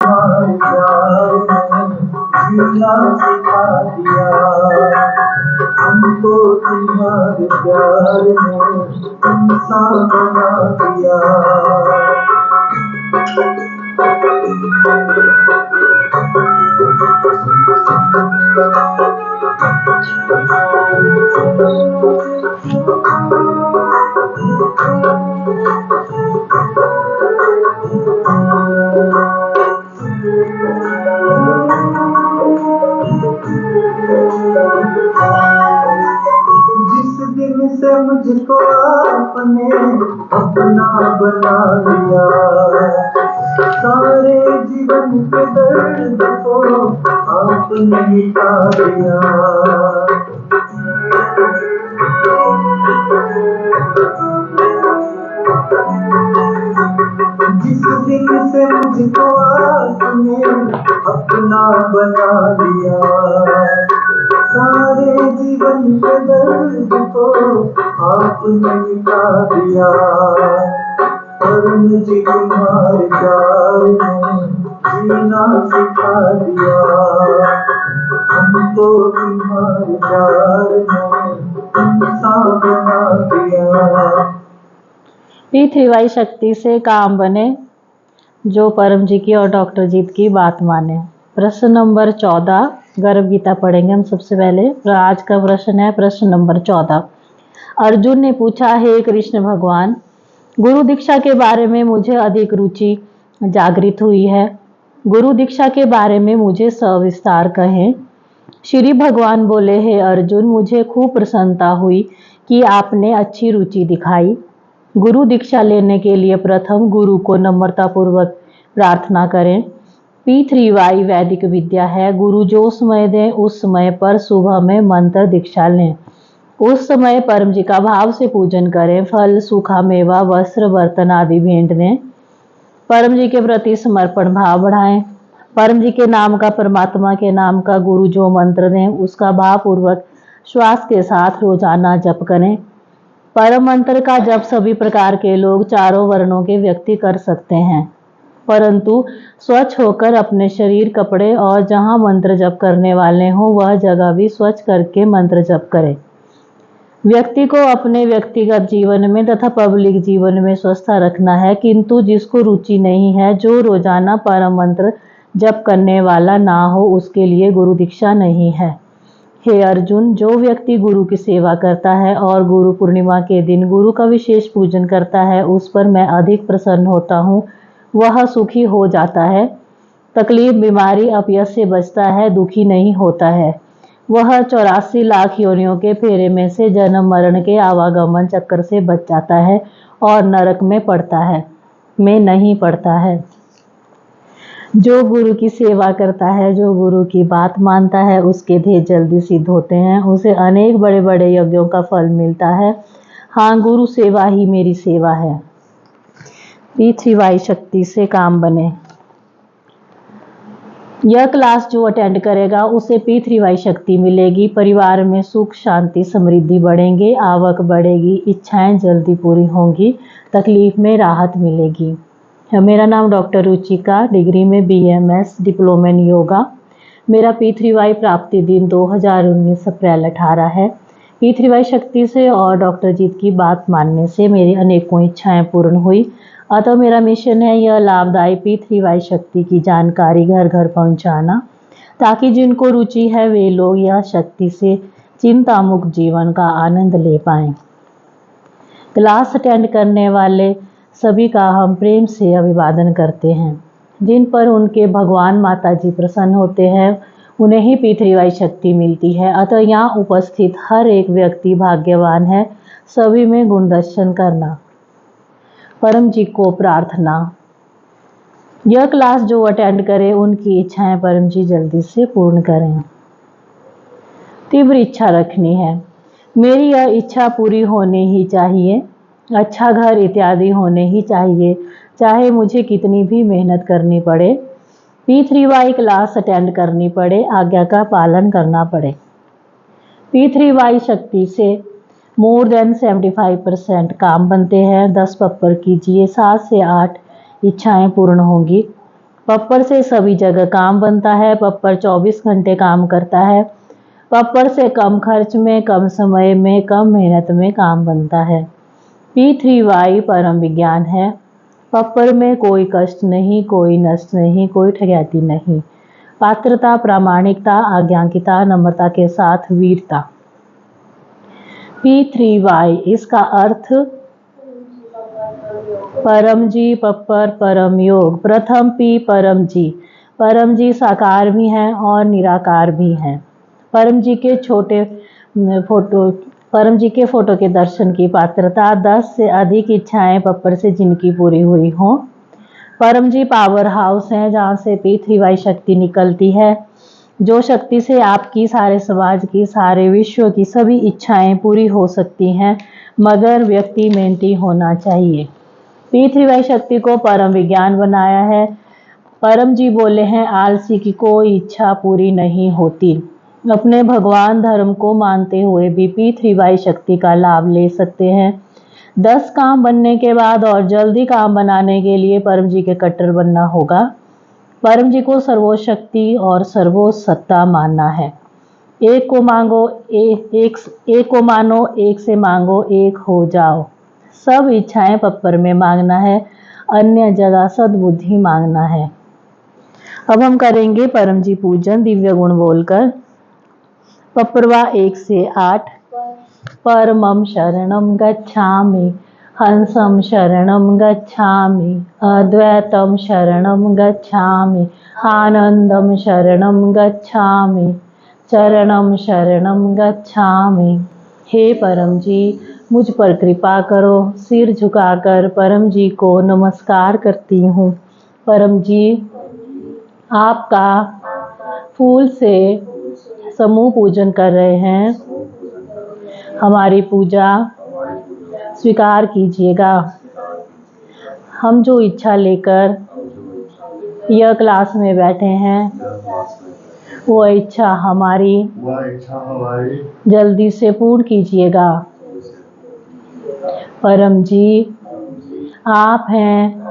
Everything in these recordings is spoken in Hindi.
तुम्हारे प्यार में जीना सिखा दिया, हमको तुम्हारे प्यार में इंसान बना दिया। जिस दिन से मुझको आपने अपना बना लिया, सारे जीवन के दर्द को आपने मिटा दिया। जिस दिन से मुझको आपने अपना बना लिया, सारे जीवन के दर्द को आपने मिटा दिया। और मुझे तुम्हारे प्यार में जीना सिखा दिया, हमको तुम्हारे प्यार में इंसान बना दिया। P3Y शक्ति से काम बने, जो परम जी की और डॉक्टर जीत की बात माने। प्रश्न नंबर 14 गर्भ गीता पढ़ेंगे हम सबसे पहले। आज का प्रश्न है प्रश्न नंबर 14। अर्जुन ने पूछा, हे कृष्ण भगवान, गुरु दीक्षा के बारे में मुझे अधिक रुचि जागृत हुई है। गुरु दीक्षा के बारे में मुझे सविस्तार कहें। श्री भगवान बोले, हे अर्जुन, मुझे खूब प्रसन्नता हुई कि आपने अच्छी रुचि दिखाई। गुरु दीक्षा लेने के लिए प्रथम गुरु को नम्रता पूर्वक प्रार्थना करें। P3Y वैदिक विद्या है। गुरु जो समय दें उस समय पर सुबह में मंत्र दीक्षा लें। उस समय परम जी का भाव से पूजन करें। फल, सूखा मेवा, वस्त्र, बर्तन आदि भेंट दें। परम जी के प्रति समर्पण भाव बढ़ाएं। परम जी के नाम का, परमात्मा के नाम का गुरु जो मंत्र दें उसका भाव पूर्वक श्वास के साथ रोजाना जप करें। परम मंत्र का जप सभी प्रकार के लोग, चारों वर्णों के व्यक्ति कर सकते हैं, परंतु स्वच्छ होकर अपने शरीर, कपड़े और जहां मंत्र जप करने वाले हों वह जगह भी स्वच्छ करके मंत्र जप करें। व्यक्ति को अपने व्यक्तिगत जीवन में तथा पब्लिक जीवन में स्वस्थता रखना है, किंतु जिसको रुचि नहीं है, जो रोजाना परम मंत्र जप करने वाला ना हो, उसके लिए गुरु दीक्षा नहीं है। हे अर्जुन, जो व्यक्ति गुरु की सेवा करता है और गुरु पूर्णिमा के दिन गुरु का विशेष पूजन करता है, उस पर मैं अधिक प्रसन्न होता हूँ। वह सुखी हो जाता है, तकलीफ, बीमारी, अपयश से बचता है, दुखी नहीं होता है। वह 84 लाख योनियों के फेरे में से जन्म मरण के आवागमन चक्कर से बच जाता है और नरक में नहीं पड़ता है। जो गुरु की सेवा करता है, जो गुरु की बात मानता है, उसके ध्येय जल्दी सिद्ध होते हैं। उसे अनेक बड़े बड़े यज्ञों का फल मिलता है। हाँ, गुरु सेवा ही मेरी सेवा है। P3Y शक्ति से काम बने। यह क्लास जो अटेंड करेगा उसे P3Y शक्ति मिलेगी। परिवार में सुख, शांति, समृद्धि बढ़ेंगे, आवक बढ़ेगी, इच्छाएं जल्दी पूरी होंगी, तकलीफ में राहत मिलेगी। मेरा नाम डॉक्टर रुचिका, डिग्री में BMS, डिप्लोमा इन योगा। मेरा P3Y प्राप्ति दिन 2019 अप्रैल 18 है। P3Y शक्ति से और डॉक्टर जीत की बात मानने से मेरी अनेकों इच्छाएं पूर्ण हुई। अतः मेरा मिशन है यह लाभदायी P3Y शक्ति की जानकारी घर घर पहुंचाना, ताकि जिनको रुचि है वे लोग यह शक्ति से चिंता मुक्त जीवन का आनंद ले पाएं। क्लास अटेंड करने वाले सभी का हम प्रेम से अभिवादन करते हैं। जिन पर उनके भगवान माता जी प्रसन्न होते हैं उन्हें ही P3Y शक्ति मिलती है। अतः यहाँ उपस्थित हर एक व्यक्ति भाग्यवान है। सभी में गुण दर्शन करना। परम जी को प्रार्थना, यह क्लास जो अटेंड करे उनकी इच्छाएं परम जी जल्दी से पूर्ण करें। तीव्र इच्छा रखनी है। मेरी यह इच्छा पूरी होनी ही चाहिए। अच्छा घर इत्यादि होने ही चाहिए, चाहे मुझे कितनी भी मेहनत करनी पड़े, P3Y क्लास अटेंड करनी पड़े, आज्ञा का पालन करना पड़े। P3Y शक्ति से मोर देन 75% काम बनते हैं। 10 पप्पर कीजिए, 7 से 8 इच्छाएं पूर्ण होंगी। पप्पर से सभी जगह काम बनता है। पप्पर 24 घंटे काम करता है। पप्पर से कम खर्च में, कम समय में, कम मेहनत में काम बनता है। P3Y परम विज्ञान है। पप्पर में कोई कष्ट नहीं, कोई नष्ट नहीं, कोई ठगैती नहीं। पात्रता, प्रामाणिकता, आज्ञाकिता, नम्रता के साथ वीरता। P3Y इसका अर्थ परम जी, पप्पर, परम योग। प्रथम P परम जी। परम जी साकार भी हैं और निराकार भी हैं। परम जी के फोटो के दर्शन की पात्रता 10 से अधिक इच्छाएं पप्पर से जिनकी पूरी हुई हों। परम जी पावर हाउस हैं जहाँ से P3Y शक्ति निकलती है, जो शक्ति से आपकी, सारे समाज की, सारे विश्व की सभी इच्छाएं पूरी हो सकती हैं, मगर व्यक्ति मेहनती होना चाहिए। P3Y शक्ति को परम विज्ञान बनाया है। परम जी बोले हैं, आलसी की कोई इच्छा पूरी नहीं होती। अपने भगवान धर्म को मानते हुए भी P3Y शक्ति का लाभ ले सकते हैं। 10 काम बनने के बाद और जल्दी काम बनाने के लिए परम जी के कट्टर बनना होगा। परम जी को सर्वशक्ति और सर्वसत्ता मानना है। एक को मानो, एक से मांगो, एक हो जाओ। सब इच्छाएं पप्पर में मांगना है, अन्य जगह सद्बुद्धि मांगना है। अब हम करेंगे परम जी पूजन दिव्य गुण बोलकर। पप्परवा 1 से 8। परमं शरणं गच्छामि, हंसं शरणं गच्छामि, अद्वैतं शरणं गच्छामि, आनंदं शरणं गच्छामि, चरणं शरणं गच्छामि। हे परम जी, मुझ पर कृपा करो। सिर झुकाकर परम जी को नमस्कार करती हूँ। परम जी, आपका फूल से समूह पूजन कर रहे हैं, हमारी पूजा स्वीकार कीजिएगा। हम जो इच्छा लेकर यह क्लास में बैठे हैं, वो इच्छा हमारी जल्दी से पूर्ण कीजिएगा। परम जी, आप हैं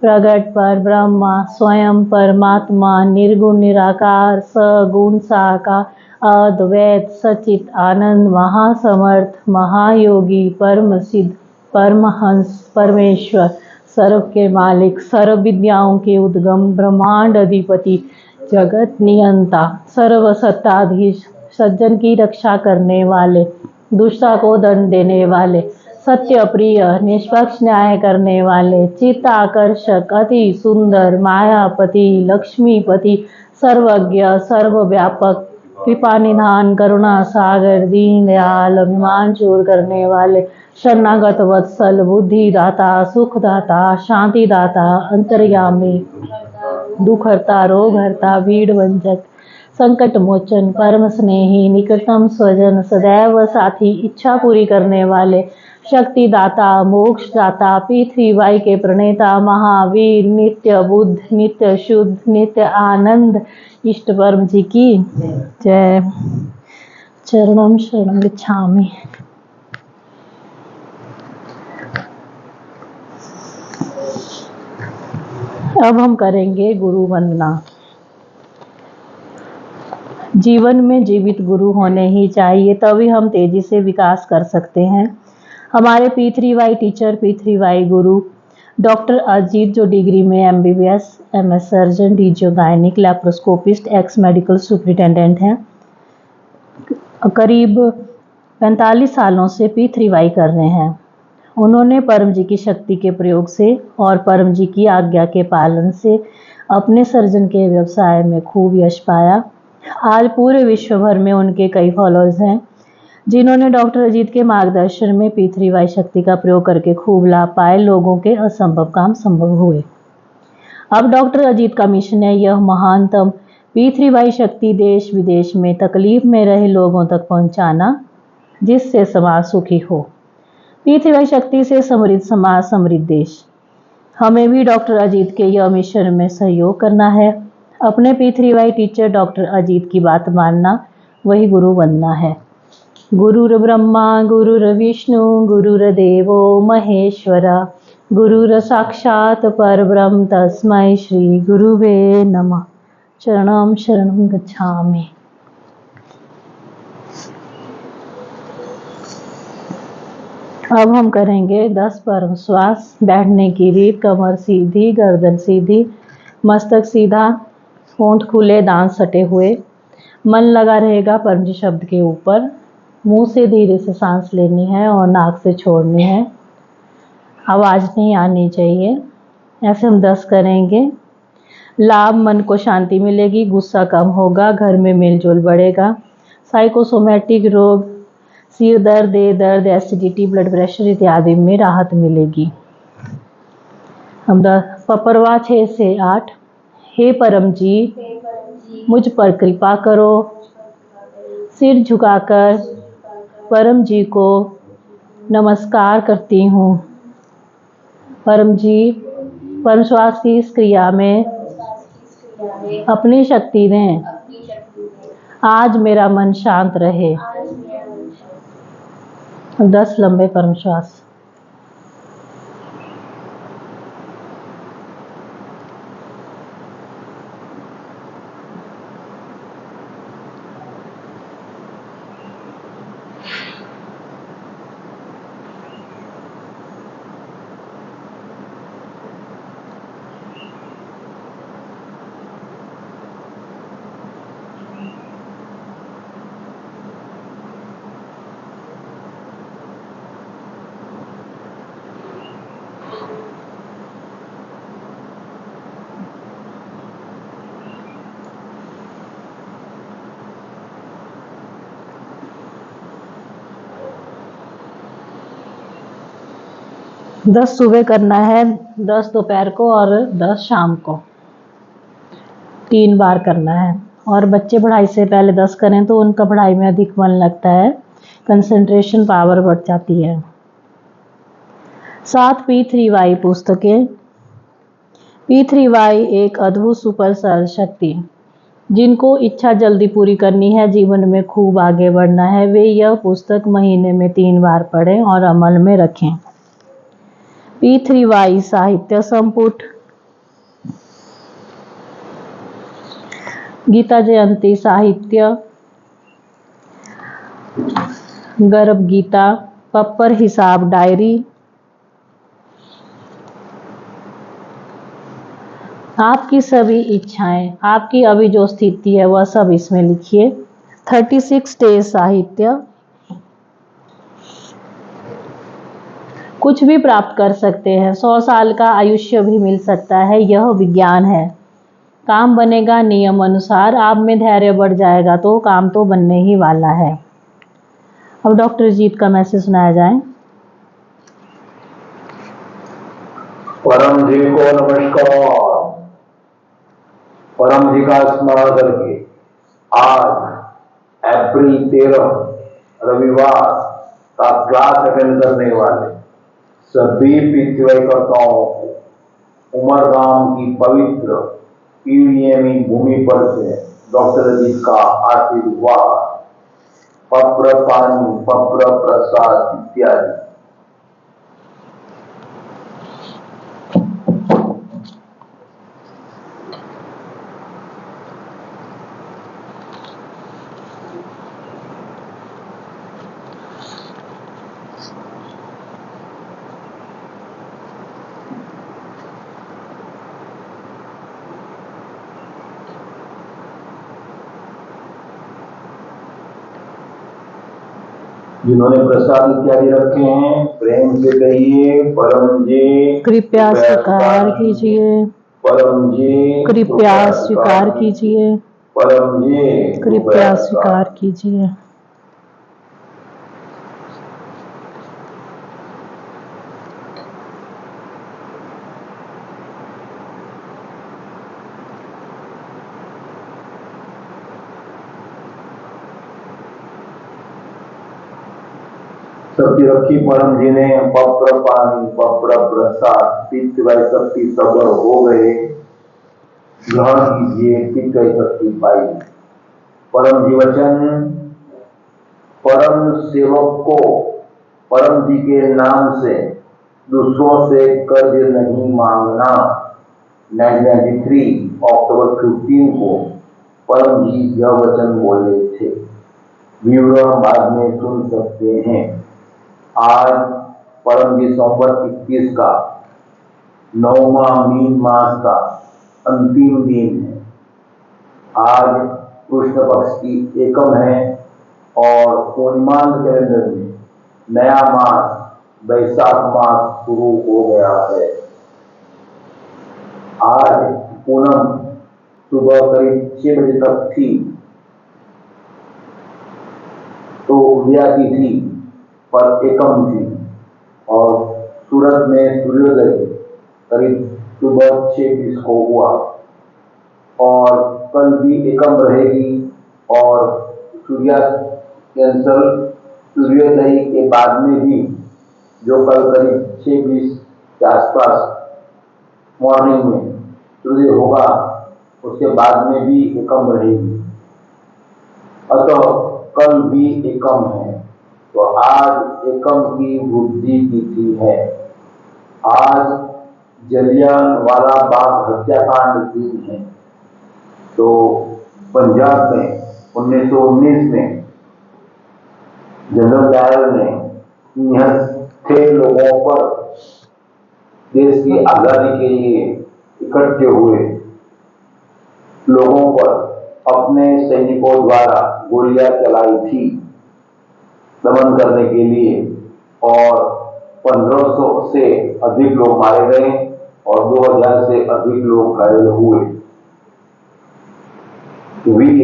प्रगट पर ब्रह्मा, स्वयं परमात्मा, निर्गुण निराकार, सगुण साकार, अद्वैत सचित आनंद, महासमर्थ, महायोगी, परम सिद्ध, परमहंस, परमेश्वर, सर्व के मालिक, सर्व विद्याओं के उद्गम, ब्रह्मांड अधिपति, जगत नियंता, सर्व सत्ताधीश, सज्जन की रक्षा करने वाले, दुष्टा को दंड देने वाले, सत्य प्रिय, निष्पक्ष न्याय करने वाले, चित्त आकर्षक, अति सुंदर, मायापति, लक्ष्मीपति, सर्वज्ञ, सर्वव्यापक, कृपा निधान, करुणा सागर, दीन दयाल, अभिमान चूर करने वाले, शरणागत वत्सल, बुद्धि दाता, सुख दाता, शांति दाता, अंतर्यामी, दुख हरता, रोग हरता, भीड़ वंचक, संकट मोचन, परम स्नेही, निकटतम स्वजन, सदैव साथी, इच्छा पूरी करने वाले, शक्ति दाता, मोक्ष दाता, P3Y के प्रणेता, महावीर, नित्य बुद्ध, नित्य शुद्ध, नित्य आनंद, इष्ट परम जी की जय। चरणम शरणं गच्छामि। अब हम करेंगे गुरु वंदना। जीवन में जीवित गुरु होने ही चाहिए, तभी हम तेजी से विकास कर सकते हैं। हमारे P3Y टीचर, P3Y गुरु डॉक्टर अजीत, जो डिग्री में MBBS, MS surgeon, DGO gynaec, laparoscopist, ex medical superintendent हैं, करीब 45 सालों से P3Y कर रहे हैं। उन्होंने परम जी की शक्ति के प्रयोग से और परम जी की आज्ञा के पालन से अपने सर्जन के व्यवसाय में खूब यश पाया। आज पूरे विश्व भर में उनके कई फॉलोअर्स हैं, जिन्होंने डॉक्टर अजीत के मार्गदर्शन में P3Y शक्ति का प्रयोग करके खूब लाभ पाए। लोगों के असंभव काम संभव हुए। अब डॉक्टर अजीत का मिशन है यह महानतम P3Y शक्ति देश विदेश में तकलीफ में रहे लोगों तक पहुंचाना, जिससे समाज सुखी हो। P3Y शक्ति से समृद्ध समाज, समृद्ध देश। हमें भी डॉक्टर अजीत के यह मिशन में सहयोग करना है। अपने P3Y टीचर डॉक्टर अजीत की बात मानना, वही गुरु बनना है। गुरुर्ब्रह्मा गुरुर्विष्णु गुरुर्देवो महेश्वरा, गुरुर साक्षात् परब्रह्म तस्मै श्री गुरुवे नमः। चरणं शरणं गच्छामि। अब हम करेंगे 10 परम श्वास। बैठने की रीत, कमर सीधी, गर्दन सीधी, मस्तक सीधा, होंठ खुले, दांत सटे हुए। मन लगा रहेगा परम जी शब्द के ऊपर। मुंह से धीरे से सांस लेनी है और नाक से छोड़नी है। आवाज नहीं आनी चाहिए। ऐसे हम 10 करेंगे। लाभ, मन को शांति मिलेगी, गुस्सा कम होगा, घर में मेलजोल बढ़ेगा। साइकोसोमैटिक रोग, सिर दर्द, दर्द, एसिडिटी, ब्लड प्रेशर इत्यादि में राहत मिलेगी। हम पपरवा 6 से 8। हे परम जी, मुझ पर कृपा करो। सिर झुकाकर परम जी को नमस्कार करती हूँ। परम जी, परम श्वास की इस क्रिया में अपनी शक्ति दें। आज मेरा मन शांत रहे। 10 लंबे परम श्वास। दस सुबह करना है, 10 दोपहर को और 10 शाम को। 3 बार करना है। और बच्चे पढ़ाई से पहले 10 करें तो उनका पढ़ाई में अधिक मन लगता है, कंसंट्रेशन पावर बढ़ जाती है। 7 P3Y पुस्तकें। P3Y एक अद्भुत सुपर सरल शक्ति। जिनको इच्छा जल्दी पूरी करनी है, जीवन में खूब आगे बढ़ना है, वे यह पुस्तक महीने में 3 बार पढ़ें और अमल में रखें। P3Y साहित्य संपुट, गीता जयंती साहित्य, गर्भ गीता, पप्पर हिसाब डायरी। आपकी सभी इच्छाएं, आपकी अभी जो स्थिति है वह सब इसमें लिखिए। 36 डेज साहित्य, कुछ भी प्राप्त कर सकते हैं। 100 साल का आयुष्य भी मिल सकता है, यह विज्ञान है। काम बनेगा नियम अनुसार, आप में धैर्य बढ़ जाएगा तो काम तो बनने ही वाला है। अब डॉक्टर जीत का मैसेज सुनाया जाए। परम जी को नमस्कार। परम जी का स्मरण करके आज अप्रैल 13 रविवार का क्लास अटेंड करने वाले सभी पितृकर्ताओं को उमरगाम की पवित्र पीडीएमी भूमि पर से डॉक्टर जी का आशीर्वाद, पत्र पानी, पत्र प्रसाद इत्यादि। जिन्होंने प्रसाद इत्यादि रखे हैं प्रेम से कहिए, परम जी कृपया स्वीकार कीजिए, परम जी कृपया स्वीकार कीजिए, परम जी कृपया स्वीकार कीजिए। शक्ति रखी परम जी ने, पत्र पानी, पत्र प्रसाद, पितृ शक्ति सबर हो गए, ग्रहण कीजिए, पितृ शक्ति पाई। परम जी वचन, परम सेवक को परम जी के नाम से दूसरों से कर्ज नहीं मांगना। 1993 अक्टूबर 15 को परम जी यह वचन बोले थे। विवरण बाद में सुन सकते हैं। आज परम जी संवत 21 का 9वां मीन मास का अंतिम दिन है। आज कृष्ण पक्ष की एकम है और पूर्णिमांत कैलेंडर में नया मास वैशाख मास शुरू हो गया है। आज पूनम सुबह करीब 6 बजे तक थी, तो उदयाती थी पर एकम थी और सूरत में सूर्योदय करीब सुबह 6:20 को हुआ और कल भी एकम रहेगी और सूर्योदय के बाद में भी जो कल करीब 6:20 के आसपास मॉर्निंग में सूर्य होगा उसके बाद में भी एकम रहेगी। अतः कल भी एकम है, तो आज एकम की बुद्धि तिथि है। आज जलियांवाला बाग हत्याकांड दिन है। तो पंजाब में 1919 में जनरल डायर ने 6 लोगों पर देश की आजादी के लिए इकट्ठे हुए लोगों पर अपने सैनिकों द्वारा गोलियां चलाई थी दमन करने के लिए और 1500 से अधिक लोग मारे गए और 2000 से अधिक लोग घायल हुए। वीर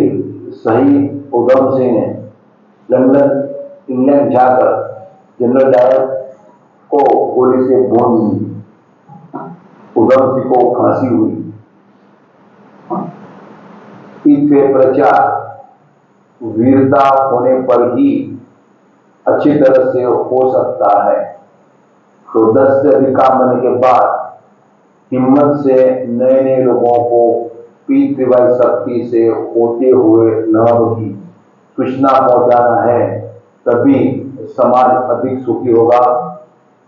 शहीद उधम सिंह ने लंदन इंग्लैंड जाकर जनरल डायर को गोली से भून दी। उधम सिंह को फांसी हुई। इससे प्रचार वीरता होने पर ही अच्छी तरह से हो सकता है। तो 10 से अधिक काम बनने के बाद हिम्मत से नए नए लोगों को पीठ रिवाज शक्ति से होते हुए लाभ की सूचना पहुंचाना है, तभी समाज अधिक सुखी होगा,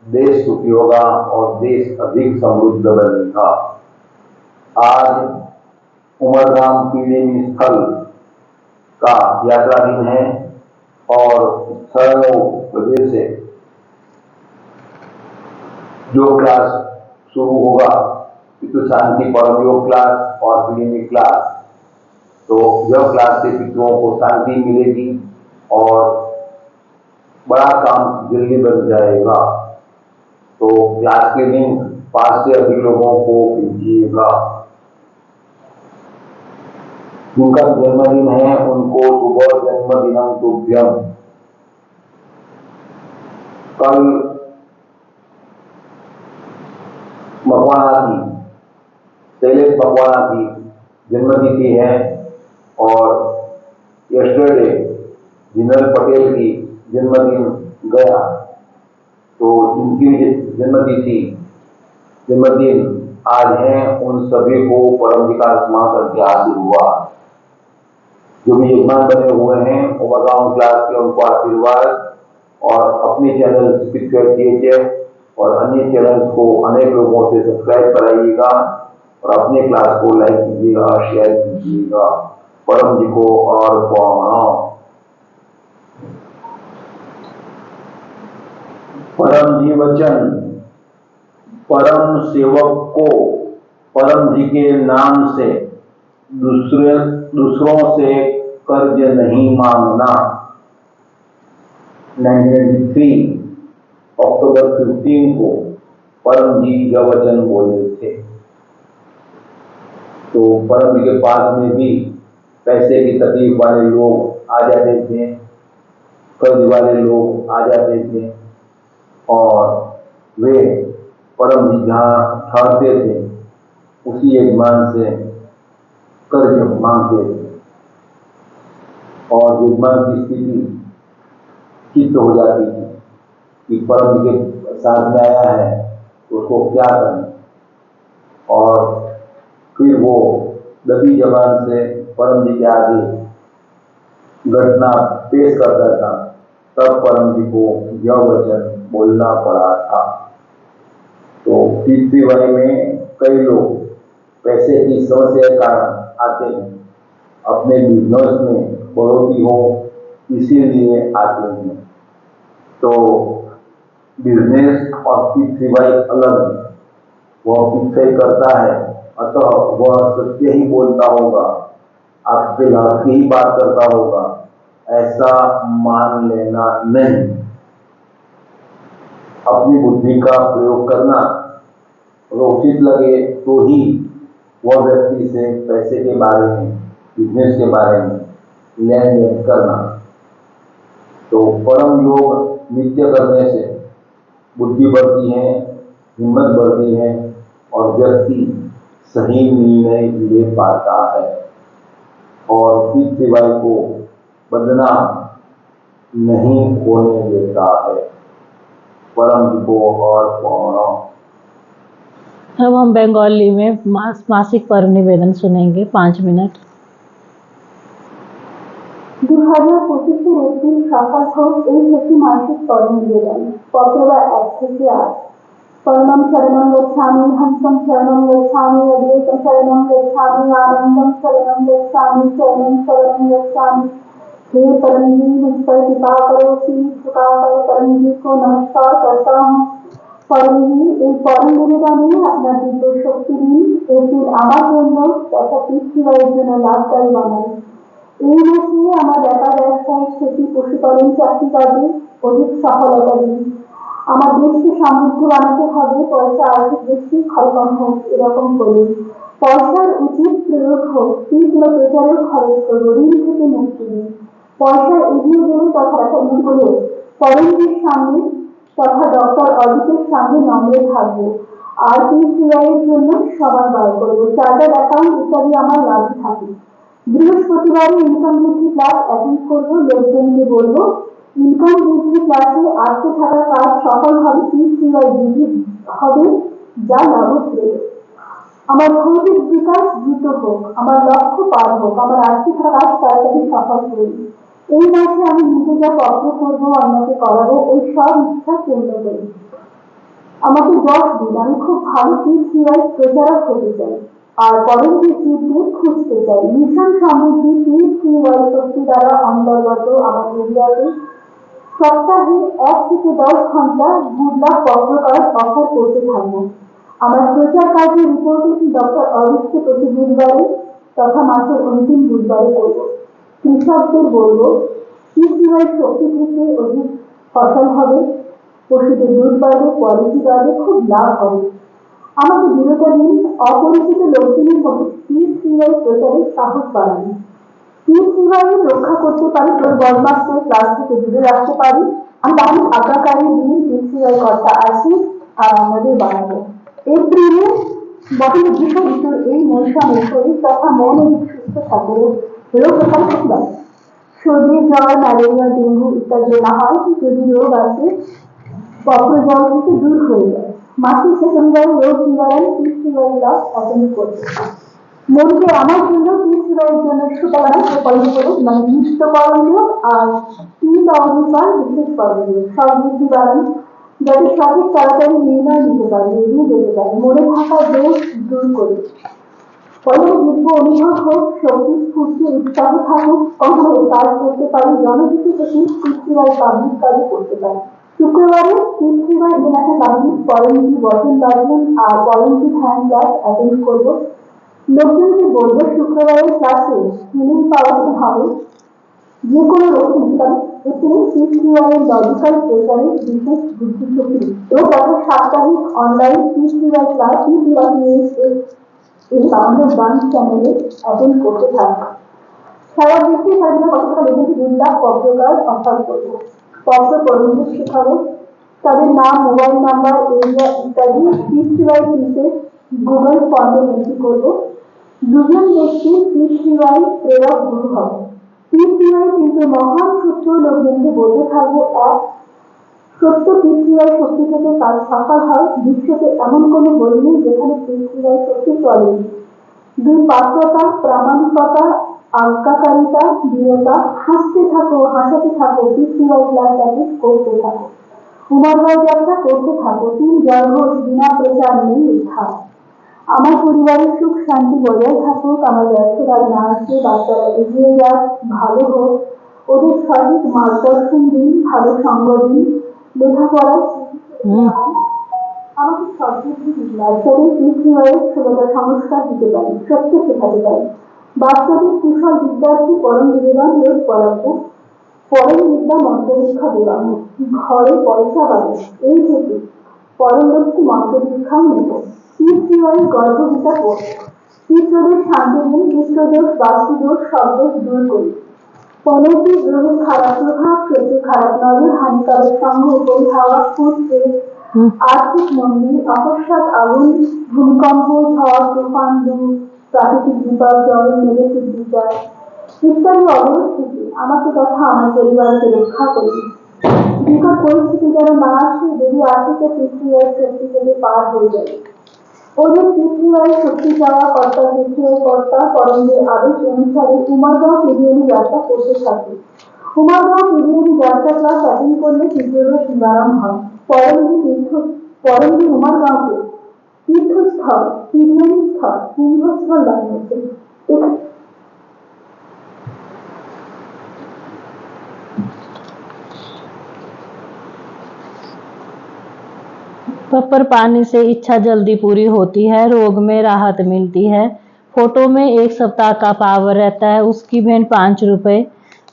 देश सुखी होगा और देश अधिक समृद्ध बनेगा। आज उमरगाम पीड़ित स्थल का यात्रा दिन है और 9 बजे से योग क्लास शुरू होगा, पितृ शांति परम योग क्लास और पीड़ित क्लास। तो यह क्लास से पितरों को शांति मिलेगी और बड़ा काम जल्दी बन जाएगा। तो क्लास के दिन 5 से अधिक लोगों को भेजिएगा। जिनका जन्मदिन है उनको सुबह जन्मदिनम तुभ्यम। कल मकवाना की शैलेश मकवाना की जन्मतिथि है और यस्टरडे जनरल पटेल की जन्मदिन गया, तो इनकी जन्मदिन आज है। उन सभी को परम जी का स्मरण करके आशीर्वाद। जो भी यजमान बने हुए हैं ओवरग्राउंड क्लास के उनको आशीर्वाद और अपने चैनल स्पिरिचुअल THF और अन्य चैनल्स को अनेक लोगों से सब्सक्राइब कराइएगा और अपने क्लास को लाइक कीजिएगा, शेयर कीजिएगा। परम जी को और परम जी वचन, परम सेवक को परम जी के नाम से दूसरों से कर्ज नहीं मांगना। 1993 अक्टूबर 15 को परम जी यह वचन बोले थे। तो परम जी के पास में भी पैसे की तकलीफ वाले लोग आ जाते थे, कर्ज वाले लोग आ जाते थे और वे परम जी जहाँ ठहरते थे उसी यजमान से कर्ज मांगते थे और यजमान की स्थिति चित्त हो जाती थी कि परम जी के साथ में आया है तो उसको क्या करें, और फिर वो दबी जबान से परम जी के आगे घटना पेश करता था। तब परम जी को यह वचन बोलना पड़ा था। पृथ्वी में कई लोग पैसे की समस्या के कारण आते हैं, अपने बिजनेस में बढ़ोतरी हो इसीलिए आते हैं। तो बिजनेस और पृथ्वी अलग है। वह पीछे करता है, अतः वह सत्य ही बोलता होगा, आपके लाभ की ही बात करता होगा, ऐसा मान लेना नहीं। अपनी बुद्धि का प्रयोग करना, उचित लगे तो ही वह व्यक्ति से पैसे के बारे में, बिजनेस के बारे में लेन देन करना। तो परम योग नित्य करने से बुद्धि बढ़ती है, हिम्मत बढ़ती है और व्यक्ति सही निर्णय ले पाता है और पृथ्वी को बदनाम नहीं होने देता है। परम को और पौराणिक। अब हम बंगाली में मासिक परम निवेदन सुनेंगे 5 मिनट। 2025 এপ্রিল সকাল হোক এই থেকে মাসিক পরম নিবেদন পত্রবা 1 থেকে 8। পরমম শরণম গচ্ছামি, হংসম শরণম গচ্ছামি, অদ্বৈতম শরণম গচ্ছামি, आनंदम शरणम गच्छामि, शरणम शरणम गच्छामि। हे परम जी, मुझ पर कृपा करो। शीश झुकाकर परम जी को नमस्कार करता हूँ। परम जी, एक परम निवेदने আপনার দিব্য শক্তি দিন এটির আমার জন্য তথা পৃথিবীর জন্য লাভকারী বানাই। এই মাসে আমার ব্যাপার ব্যবসায় ক্ষতি পশুপালন চাকরি কাজে অধিক সফলতা দিন। আমার দেশকে সমৃদ্ধ বানাতে হবে, পয়সা আর্থিক দৃষ্টি খরকম হোক এরকম করুন। পয়সার উচিত প্রয়োগ হোক, তীব্র প্রচারেও খরচ করব, ঋণ থেকে মুক্তি দিন। পয়সা এগিয়ে গেলে তথা করে পরমজির সামনে তথা ডক্টর অজিতের সামনে নম্রে থাকবো। আর পৃথিবীর জন্য সবার বার করবো। চার্টার্ড অ্যাকাউন্ট ইত্যাদি আমার লাভ থাকে। বৃহস্পতিবারে ইনকাম বৃদ্ধি ক্লাস অ্যাটেন্ড করবো। লোকজনকে বলবো ইনকাম বৃদ্ধি ক্লাসে আসতে থাকা কাজ সফল হবে, পৃথিবীর বৃদ্ধি হবে, যা লাভ দেবে। আমার ভৌতিক বিকাশ দ্রুত হোক, আমার লক্ষ্য পার হোক, আমার আসতে থাকা কাজ তাড়াতাড়ি সফল করি। এই মাসে আমি নিজে যা কর্ম করবো, অন্যকে করাবো, ওই সব ইচ্ছা পূর্ণ করি। আমাকে 10 দিন, আমি খুব ভালো পৃথিবীর প্রচারক হতে চাই আর পরবর্তী যুদ্ধে খুঁজতে চাই। মিশন সমৃদ্ধি পৃথিবীর শক্তি দ্বারা অন্তর্গত আমার এরিয়াতে সপ্তাহে 1 থেকে 10 ঘন্টা গুডলাক পত্রকার অফার করতে থাকবো। আমার প্রচার কাজের রিপোর্টিং ডক্টর অরিশকে প্রতি বুধবারে তথা মাসের অন্তিম বুধবারে করবো। কৃষকদের বলবো পৃথিবীর শক্তি থেকে অধিক ফসল হবে, পশুদের দুধ বাড়বে, কোয়ালিটি বাড়বে, খুব লাভ হবে। আমাকে বিরতা দিন, অপরিচিত লোকজনের মধ্যে পৃথিবীর প্রচারের সাহস বাড়ানো। পৃথিবীর রক্ষা করতে পারি, তোর বদমাসকে ক্লাস থেকে দূরে রাখতে পারি। আমি তাহলে আগামী দিন পৃথিবীর কথা আসি আর আমাদের বাড়াবো। এপ্রিলে বছরের গ্রীষ্ম ঋতুর এই মৌসুমে শরীর তথা মন অধিক সুস্থ থাকে, রোগ প্রকার প্রতিবাদ, সর্দি, জ্বর, ম্যালেরিয়া, ডেঙ্গু ইত্যাদি না হয়। যদি রোগ আসে পত্র জল থেকে দূর হয়ে যায়। মাসিক সেকেন্ডারি রোগ নিবারণ পৃথিবীর লাভ অর্জন করতে। মনকে আমার জন্য পৃথিবীর জন্য সুতরাং প্রকল্প করুক, মানে নিত্য করণীয় আর 3 অধিকার বিশেষ করণীয় সব বৃদ্ধি বাড়ান, যাতে সঠিক তাড়াতাড়ি নির্ণয় নিতে পারে, এগিয়ে যেতে পারে, মনে থাকা দোষ দূর করে ফলে দিব্য অনুভব হোক, শক্তি স্ফূর্তি উৎসাহ থাকুক, কখনো কাজ করতে পারি, জনহিত প্রতি পৃথিবীর পাবলিক কাজে করতে পারি। শুক্রবারে পৃথিবীর ইন্টারন্যাশনাল পাবলিক পরমজি বচন বাজবেন আর পরমজি হ্যান্ড ক্লাস অ্যাটেন্ড করবো। লোকজনকে বলবো শুক্রবারের ক্লাসে হিলিং পাওয়াতে হবে, যে কোনো রোগ বিজ্ঞান এখানে পৃথিবীর লজিক্যাল প্রচারের বিশেষ বুদ্ধিশক্তি ও তথা সাপ্তাহিক অনলাইন পৃথিবীর ক্লাস এই বাংলা ডান্স চ্যানেলে অ্যাটেন্ড করতে থাকবে। সারা দেশে স্বাধীন কতটা লোকের 2 লাখ পত্রকার অফার করবো। পত্র পরমজি শেখাবো, তাদের নাম, মোবাইল নাম্বার, এরিয়া ইত্যাদি পৃথিবীর গুগল ফর্মে এন্ট্রি করবো। 2 জন ব্যক্তি পৃথিবীর প্রেরক গুরু হবে। পৃথিবীর কিন্তু মহান সূত্র লোকজনকে বলতে থাকবো। 1 সত্য পৃথিবীর শক্তি থেকে কাজ সফল হয়, বিশ্বকে এমন কোনো বই নেই যেখানে পৃথিবীর শক্তি চলে। 2 পাত্রতা, প্রামাণিকতা, আজ্ঞাকারিতা, দৃঢ়তা, হাসতে থাকো, হাসাতে থাকো, পৃথিবীর ক্লাস করতে থাকো। উমরগাঁও যাত্রা করতে থাকো, 3 জয়ঘোষ বিনা প্রচার নেই উদ্ধার। আমার পরিবারের সুখ শান্তি বজায় থাকুক, আমার ব্যর্থতা না আসে, বাচ্চারা এগিয়ে যাক, ভালো হোক, ওদের সঠিক মার্গদর্শন দিন, ভালো সঙ্গ দিন, লেখাপড়ায় আমাকে সদ্বুদ্ধি দিন, বাচ্চাদের পৃথিবীর 16টা সংস্কার দিতে পারি, সত্য শেখাতে পারি। বাচ্চাদের কুশল বিদ্যার্থী পরম নিবেদন রোজ পড়াবো, পরম বিদ্যা মন্ত্রদীক্ষা দেওয়ানো, ঘরে পয়সা বাড়ে, এই থেকে পরম লক্ষ্মী মন্ত্রদীক্ষাও নেব। পৃথিবীর গর্ভগীতা পড়ব, কৃষ্ণদের শান্তি দিন, কৃষ্ণদোষ বাস্তুদোষ সব দোষ দূর করি। 15টি গ্রহের খারাপ প্রভাব, শত্রু খারাপ নজর, হানিকারক সঙ্গ, উপরি হাওয়া, ফুটছে আর্থিক মন্দির, অকস্মাৎ আগুন, ভূমিকম্প, ঝড়, তুফান, প্রাকৃতিক বিপর্যয়, নেগেটিভ বিচার ইত্যাদি অবরোধ থেকে আমাকে তথা আমার পরিবারকে রক্ষা করি। বিকট পরিস্থিতি যেন না আসে, যদি আসে তো পৃথিবীর শক্তি থেকে পার হয়ে যায়। ওদের পৃথিবীর শক্তি চাওয়া কর্তা পৃথিবীর কর্তা পরমের আদেশ অনুসারে উমরগাঁও পিডিএম যাত্রা করতে থাকে। উমরগাঁও পিডিএম যাত্রা ক্লাস অ্যাটেন্ড করলে তীব্রদোষ নিবারণ হয়। পরমজি উমরগাঁওকে তীর্থস্থল, পিডিএম স্থল, কুম্ভস্থল বানিয়েছে। पप्पर पानी से इच्छा जल्दी पूरी होती है, रोग में राहत मिलती है। फोटो में 1 सप्ताह का पावर रहता है, उसकी भेंट 5 रुपए।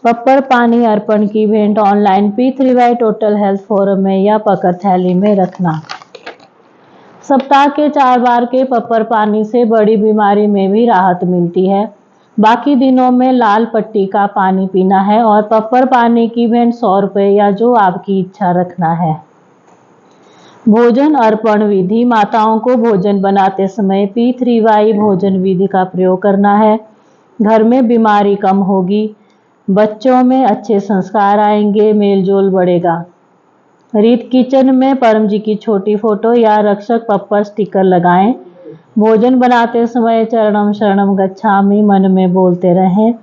पप्पर पानी अर्पण की भेंट online P3Y total health forum में या पकड़ थैली में रखना। सप्ताह के 4 बार के पप्पर पानी से बड़ी बीमारी में भी राहत मिलती है। बाकी दिनों में लाल पट्टी का पानी पीना है और पप्पर पानी की भेंट 100 रुपए या जो आपकी इच्छा रखना है। भोजन अर्पण विधि, माताओं को भोजन बनाते समय P3Y भोजन विधि का प्रयोग करना है। घर में बीमारी कम होगी, बच्चों में अच्छे संस्कार आएंगे, मेलजोल बढ़ेगा। रीत किचन में परम जी की छोटी फोटो या रक्षक पप्पर स्टिकर लगाएं। भोजन बनाते समय चरणम शरणम गच्छामि मन में बोलते रहें।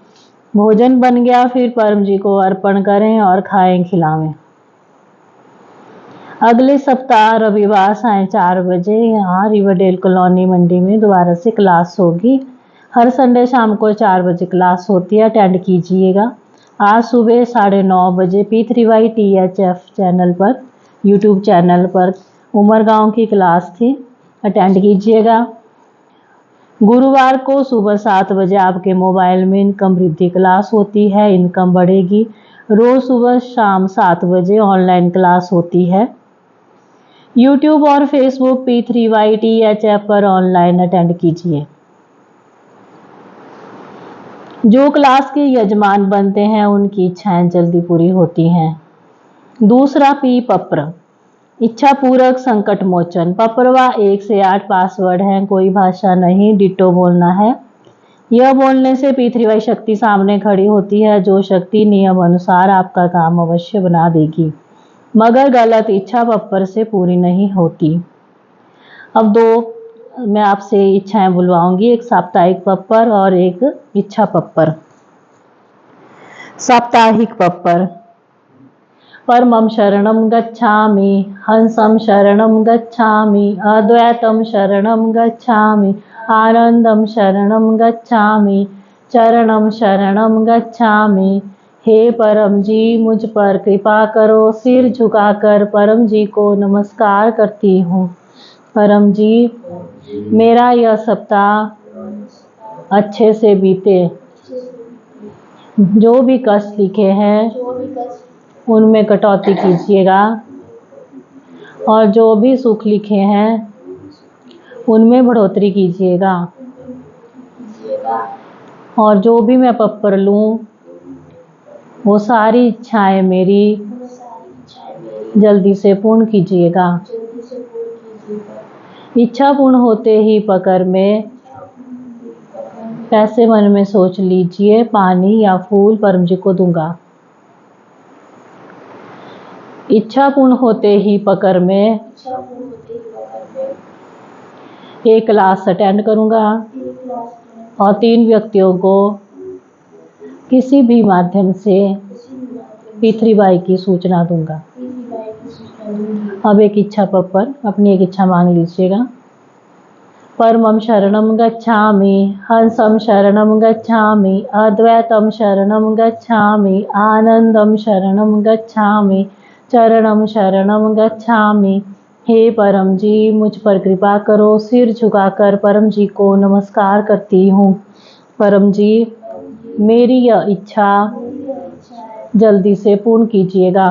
भोजन बन गया फिर परम जी को अर्पण करें और खाएं खिलावें। अगले सप्ताह रविवार साढ़े 4 बजे यहाँ रिवरडेल कॉलोनी मंडी में दोबारा से क्लास होगी। हर संडे शाम को 4 बजे क्लास होती है, अटेंड कीजिएगा। आज सुबह 9:30 बजे P3Y THF चैनल पर, यूट्यूब चैनल पर उमरगांव की क्लास थी, अटेंड कीजिएगा। गुरुवार को सुबह 7 बजे आपके मोबाइल में इनकम वृद्धि क्लास होती है, इनकम बढ़ेगी। रोज सुबह शाम 7 बजे ऑनलाइन क्लास होती है। यूट्यूब और फेसबुक P3Y THF पर ऑनलाइन अटेंड कीजिए। जो क्लास के यजमान बनते हैं उनकी इच्छाएं जल्दी पूरी होती हैं। दूसरा P पप्र, इच्छा पूरक संकट मोचन। पप्रवा 1 से 8 पासवर्ड हैं, कोई भाषा नहीं, डिटो बोलना है। यह बोलने से P3Y शक्ति सामने खड़ी होती है, जो शक्ति नियम अनुसार आपका काम अवश्य बना देगी, मगर गलत इच्छा पप्पर से पूरी नहीं होती। अब 2 मैं आपसे इच्छाएं बुलवाऊंगी, एक साप्ताहिक पप्पर और एक इच्छा पप्पर। साप्ताहिक पप्पर, परमं शरणं गच्छामि, हंसं शरणं गच्छामि, अद्वैतं शरणं गच्छामि, आनंदं शरणं गच्छामि, चरणं शरणं गच्छामि। हे परम जी मुझ पर कृपा करो, सिर झुकाकर परम जी को नमस्कार करती हूँ। परम जी मेरा यह सप्ताह अच्छे से बीते, जो भी कष्ट लिखे हैं उनमें कटौती कीजिएगा और जो भी सुख लिखे हैं उनमें बढ़ोतरी कीजिएगा। और जो भी मैं पप्पर लूँ वो सारी इच्छाएं मेरी जल्दी से पूर्ण कीजिएगा। इच्छा पूर्ण होते ही पकर में पैसे मन में सोच लीजिए, पानी या फूल परम जी को दूंगा। इच्छा पूर्ण होते ही पकर में एक क्लास अटेंड करूंगा और 3 व्यक्तियों को किसी भी माध्यम से P3Y की सूचना दूंगा। अब एक इच्छा पप्पर अपनी एक इच्छा मांग लीजिएगा। परमं शरणं गच्छामि, हंसं शरणं गच्छामि, अद्वैतं शरणं गच्छामि, आनंदं शरणं गच्छामि, चरणं शरणं गच्छामि। हे परम जी, मुझ पर कृपा करो। सिर झुकाकर परम जी को नमस्कार करती हूँ। परम जी, मेरी यह इच्छा जल्दी से पूर्ण कीजिएगा।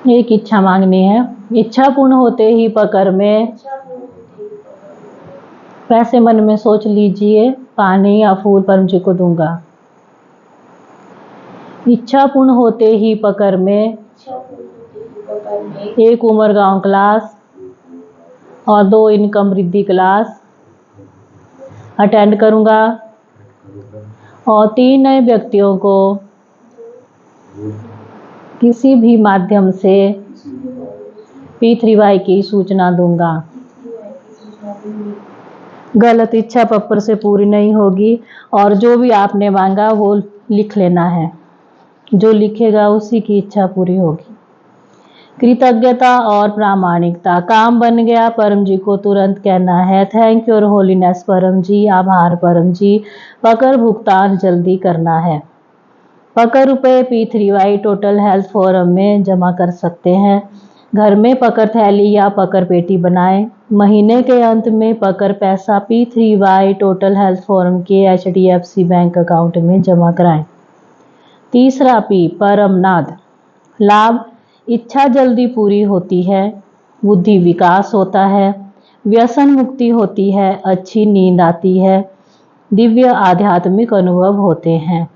एक इच्छा मांगनी है। इच्छा पूर्ण होते ही पकड़ में पैसे मन में सोच लीजिए, पानी या फूल परम जी को दूंगा। इच्छा पूर्ण होते ही पकड़ में एक उमरगांव क्लास और 2 इनकम वृद्धि क्लास अटेंड करूंगा और 3 नए व्यक्तियों को किसी भी माध्यम से P3Y की सूचना दूंगा। गलत इच्छा पप्पर से पूरी नहीं होगी और जो भी आपने मांगा वो लिख लेना है। जो लिखेगा उसी की इच्छा पूरी होगी। कृतज्ञता और प्रामाणिकता। काम बन गया, परम जी को तुरंत कहना है थैंक योर होलीनेस परम जी, आभार परम जी। पकर भुगतान जल्दी करना है। पकर रुपए P3Y टोटल हेल्थ फोरम में जमा कर सकते हैं। घर में पकर थैली या पकर पेटी बनाएं। महीने के अंत में पकर पैसा P3Y टोटल हेल्थ फोरम के HDFC बैंक अकाउंट में जमा कराएं। तीसरा P, परमनाद। लाभ, इच्छा जल्दी पूरी होती है, बुद्धि विकास होता है, व्यसन मुक्ति होती है, अच्छी नींद आती है, दिव्य आध्यात्मिक अनुभव होते हैं।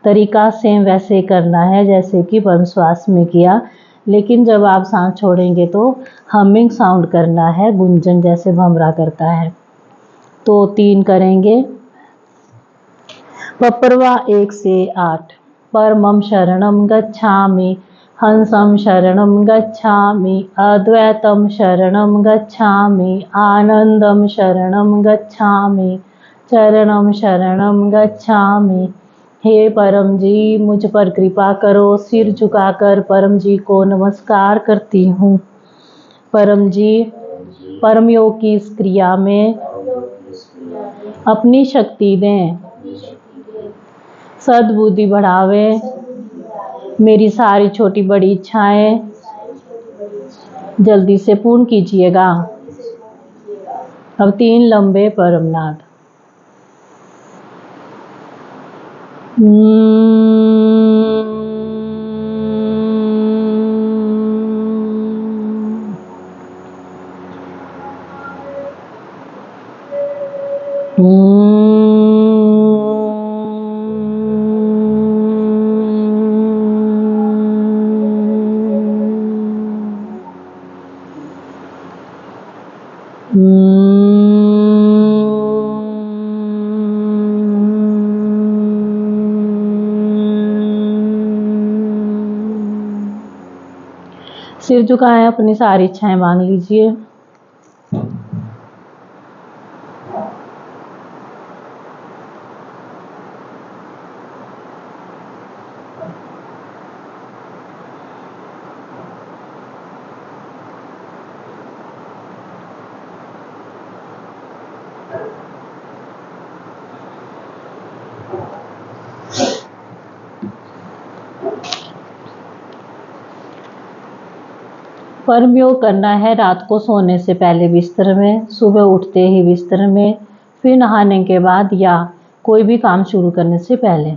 तरीका सेम वैसे करना है जैसे कि परम श्वास में किया, लेकिन जब आप सांस छोड़ेंगे तो हमिंग साउंड करना है, गुंजन जैसे भमरा करता है। तो 3 करेंगे। पप्परवा 1 से 8। परमं शरणं गच्छामि, हंसं शरणं गच्छामि, अद्वैतं शरणं गच्छामि, आनंदं शरणं गच्छामि, चरणं शरणं गच्छामि। हे परम जी, मुझ पर कृपा करो। सिर झुकाकर परम जी को नमस्कार करती हूँ। परम जी, परम योग की इस क्रिया में अपनी शक्ति दें, सद्बुद्धि बढ़ावे, मेरी सारी छोटी बड़ी इच्छाएं जल्दी से पूर्ण कीजिएगा। अब 3 लंबे परमनाद। सिर झुकाएं, अपनी सारी इच्छाएं मांग लीजिए। परम योग करना है रात को सोने से पहले बिस्तर में, सुबह उठते ही बिस्तर में, फिर नहाने के बाद या कोई भी काम शुरू करने से पहले।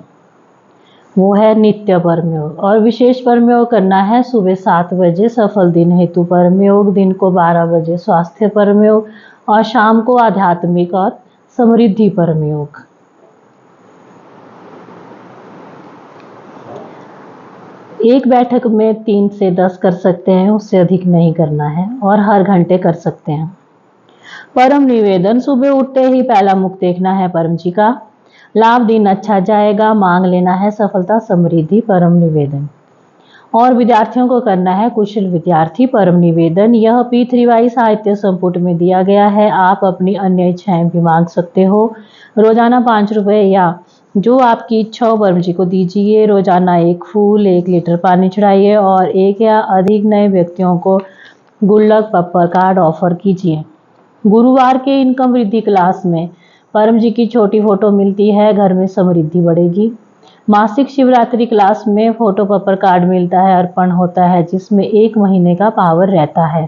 वो है नित्य परम योग। और विशेष परम योग करना है सुबह 7 बजे सफल दिन हेतु परम योग, दिन को 12 बजे स्वास्थ्य परम योग और शाम को आध्यात्मिक और समृद्धि परम योग। एक बैठक में 3 से 10 कर सकते हैं, उससे अधिक नहीं करना है और हर घंटे कर सकते हैं। परम निवेदन, सुबह उठते ही पहला मुख देखना है परम जी का। लाभ दिन अच्छा जाएगा, मांग लेना है सफलता समृद्धि परम निवेदन। और विद्यार्थियों को करना है कुशल विद्यार्थी परम निवेदन। यह P3Y साहित्य संपुट में दिया गया है। आप अपनी अन्य इच्छाएं भी मांग सकते हो। रोजाना 5 रुपए या जो आपकी इच्छा हो परम जी को दीजिए। रोजाना 1 फूल 1 लीटर पानी चढ़ाइए और 1 या अधिक नए व्यक्तियों को गुल्लक पप्पर कार्ड ऑफर कीजिए। गुरुवार के इनकम वृद्धि क्लास में परम जी की छोटी फोटो मिलती है, घर में समृद्धि बढ़ेगी। मासिक शिवरात्रि क्लास में फोटो पप्पर कार्ड मिलता है, अर्पण होता है जिसमें 1 महीने का पावर रहता है।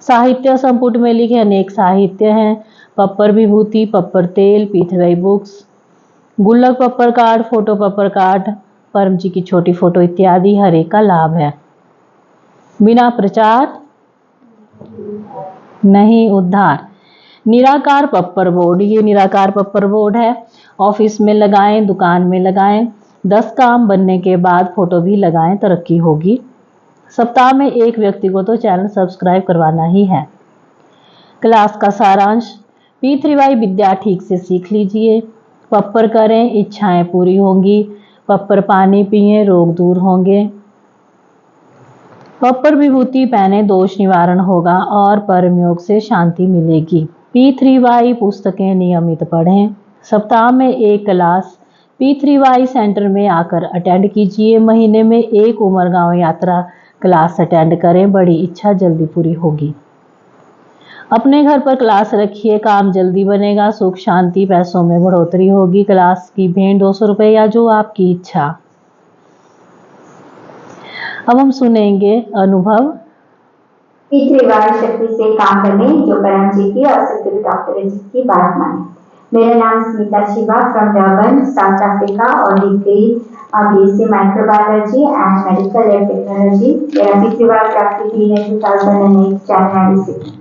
साहित्य संपुट में लिखे अनेक साहित्य हैं, पप्पर विभूति, पप्पर तेल, P3Y बुक्स, गुल्लक पप्पर कार्ड, फोटो पप्पर कार्ड, परम जी की छोटी फोटो इत्यादि हर एक का लाभ है। बिना प्रचार नहीं उद्धार। निराकार पप्पर बोर्ड, ये निराकार पप्पर बोर्ड है। ऑफिस में लगाएं, दुकान में लगाएं। 10 काम बनने के बाद फोटो भी लगाएं, तरक्की होगी। सप्ताह में 1 व्यक्ति को तो चैनल सब्सक्राइब करवाना ही है। क्लास का सारांश, P3Y विद्या ठीक से सीख लीजिए। पप्पर करें, इच्छाएं पूरी होंगी। पप्पर पानी पिए, रोग दूर होंगे। पप्पर विभूति पहने, दोष निवारण होगा और परम योग से शांति मिलेगी। P3Y पुस्तकें नियमित पढ़ें। सप्ताह में 1 क्लास P3Y सेंटर में आकर अटेंड कीजिए। महीने में 1 उमरगांव यात्रा क्लास अटेंड करें, बड़ी इच्छा जल्दी पूरी होगी। अपने घर पर क्लास रखिए, काम जल्दी बनेगा, सुख शांति पैसों में बढ़ोतरी होगी। क्लास की भेंट 200 रुपये या जो आपकी इच्छा। अब हम सुनेंगे अनुभव। P3Y शक्ति से काम करने जो परम जी की और सदगुरु डॉक्टर जी की बात माने। मेरा नाम Smita Shiva from Durban South Africa और degree BSc microbiology and medical and technology. मेरा P3Y प्राप्ति हुई है 2008 जनवरी से।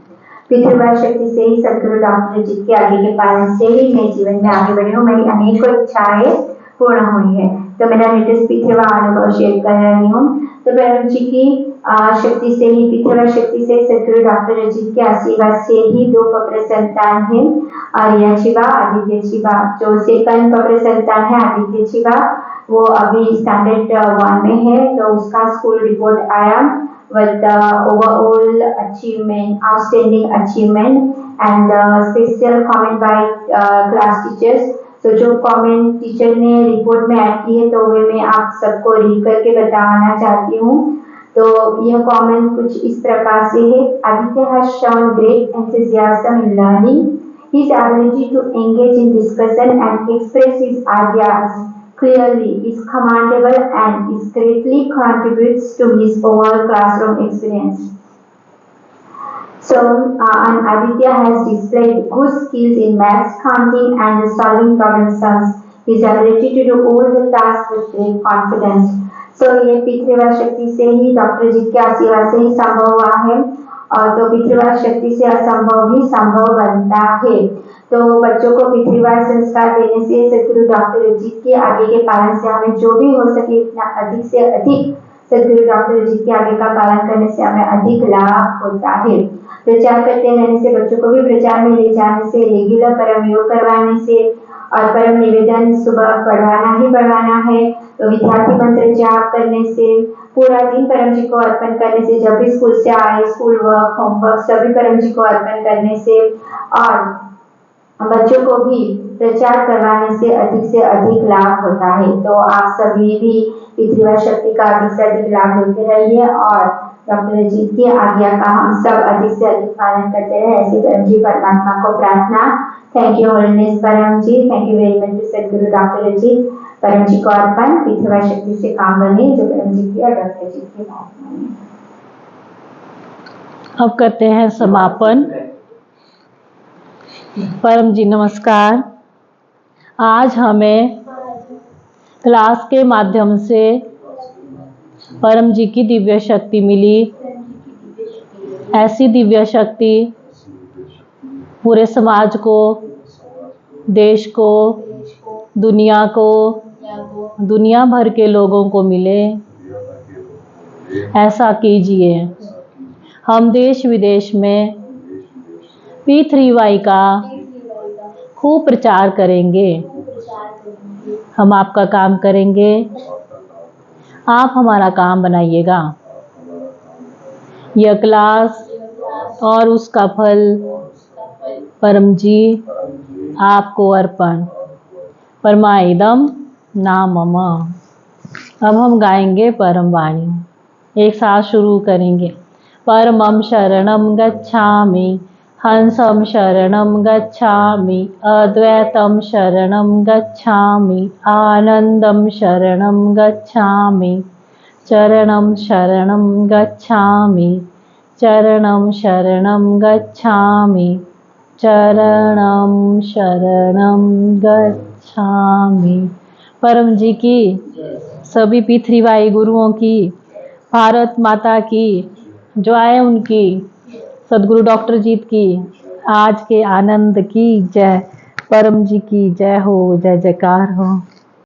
P3Y शक्ति से ही सदगुरु डॉक्टर जी के आगे के पालन से ही मैं जीवन में आगे बढ़ी हूँ। मेरी अनेकों इच्छाएं पूर्ण हुई है। तो मेरा लेटेस्ट P3Y अनुभव शेयर कर रही हूँ। तो परम जी की शक्ति से ही P3Y शक्ति से सदगुरु डॉक्टर अजीत के आशीर्वाद से ही 2 पवित्र संतान है, आर्या शिवा, आदित्य शिवा। जो सेकंड पवित्र संतान है आदित्य शिवा, वो अभी स्टैंडर्ड 1 में है। तो उसका स्कूल रिपोर्ट आया with overall achievement, outstanding achievement and special comment by class teachers। तो जो कमेंट टीचर ने रिपोर्ट में ऐड की है तो वे मैं आप सबको रीड करके बताना चाहती हूँ। तो यह कमेंट कुछ इस प्रकार से है। Aditya has shown great enthusiasm in learning. His ability to engage in discussion and express his ideas clearly is commendable and is greatly contributes to his overall classroom experience. So, and Aditya has displayed good skills in maths, counting and solving problem sums. His ability to do all the tasks with great confidence. So, ये P3Y शक्ति से ही डॉक्टर जी के आशीर्वाद से ही संभव हुआ है। और तो P3Y शक्ति से असंभव भी संभव बनता है। तो बच्चों को P3Y संस्कार देने से सदगुरु डॉक्टर अजीत के आगे के पालन से हमें जो भी हो सके इतना अधिक से अधिक सदगुरु डॉक्टर अजीत के आगे का पालन करने से हमें अधिक लाभ होता है। प्रचार करते रहने से, बच्चों को भी प्रचार में ले जाने से, रेगुलर परम योग करवाने से और परम निवेदन सुबह पढ़वाना ही पढ़वाना है। तो विद्यार्थी मंत्र जाप करने से, पूरा दिन परम जी को अर्पण करने से, जब भी स्कूल से आए स्कूल वर्क होमवर्क सभी परम जी को अर्पण करने से और बच्चों को भी प्रचार करवाने से अधिक लाभ होता है। तो आप सभी भी P3Y शक्ति का अधिक से अधिक लाभ लेते रहिए और डॉक्टर अजीत की आज्ञा का हम सब अधिक से अधिक पालन करते रहे, ऐसे परम जी परमात्मा को प्रार्थना। थैंक यू होलीनेस परम जी, थैंक यू वेरी मच सदगुरु डॉक्टर अजीत। परम जी को अर्पण, P3Y शक्ति से काम बने जो परम जी की और डॉक्टर अजीत की बात माने। अब करते हैं समापन। परम जी नमस्कार। आज हमें क्लास के माध्यम से परम जी की दिव्य शक्ति मिली। ऐसी दिव्य शक्ति पूरे समाज को, देश को, दुनिया को, दुनिया भर के लोगों को मिले, ऐसा कीजिए। हम देश विदेश में P3Y का खूब प्रचार करेंगे। हम आपका काम करेंगे, आप हमारा काम बनाइएगा। यह क्लास और उसका फल परम जी आपको अर्पण। परमाइदम नाम मम। अब हम गाएंगे परम वाणी, एक साथ शुरू करेंगे। परमं शरणं गच्छामि, हंसं शरणं गच्छामि, अद्वैतं शरणं गच्छामि, आनंदं शरणं गच्छामि, चरणं शरणं गच्छामि, चरणं शरणं गच्छामि, चरणं शरणं गच्छामि। परम जी की, सभी पितृवाई गुरुओं की, भारत माता की, जो आए उनकी, सदगुरु डॉक्टर जीत की, आज के आनंद की जय। परम जी की जय हो, जय जयकार हो।